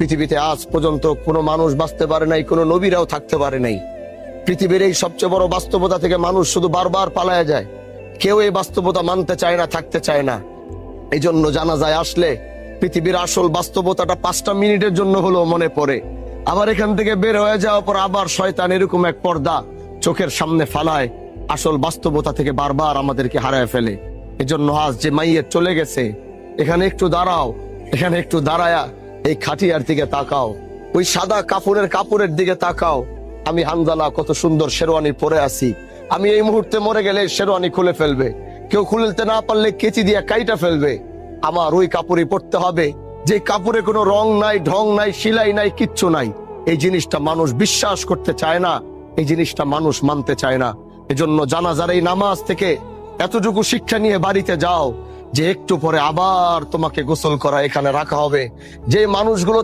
পৃথিবীতে আজ পর্যন্ত কোনো মানুষ বাঁচতে পারে নাই, কোনো নবীরাও থাকতে পারে নাই। পৃথিবীর এই সবচেয়ে বড় বাস্তবতা থেকে মানুষ শুধু বারবার পালায়া যায়। কেউ এই বাস্তবতা মানতে চায় না, থাকতে চায় না। এই জন্য জানাজায় আসলে পৃথিবীর আসল বাস্তবতাটা 5টা মিনিটের জন্য হলো মনে পড়ে। আবার এখান থেকে বের হয়ে যাওয়ার পর আবার শয়তান এরকম এক পর্দা চোখের সামনে ফালায়, আসল বাস্তবতা থেকে বারবার আমাদেরকে হারায় ফেলে। এজন্য আজ যে মাইয়ের চলে গেছে, এখানে একটু দাঁড়াও, এখানে একটু দাঁড়ায়া এই খাটিয়ার দিকে তাকাও, ওই সাদা কাপড়ের দিকে তাকাও। আমি হানজালা কত সুন্দর শেরওয়ানি পরে আছি, আমি এই মুহূর্তে মরে গেলে শেরওয়ানি খুলে ফেলবে, কেউ খুলতে না পারলে কেচি দিয়ে কাইটা ফেলবে। আমার ওই কাপড়ই পরতে হবে যে কাপড়ে কোনো রং নাই, ঢং নাই, সেলাই নাই, কিচ্ছু নাই। এই জিনিসটা মানুষ বিশ্বাস করতে চায় না, এই জিনিসটা মানুষ মানতে চায় না। এজন্য জানাজার এই নামাজ থেকে এতটুকু শিক্ষা নিয়ে বাড়িতে যাও যে একটু পরে আবার তোমাকে গোসল করা এখানে রাখা হবে। যে মানুষগুলো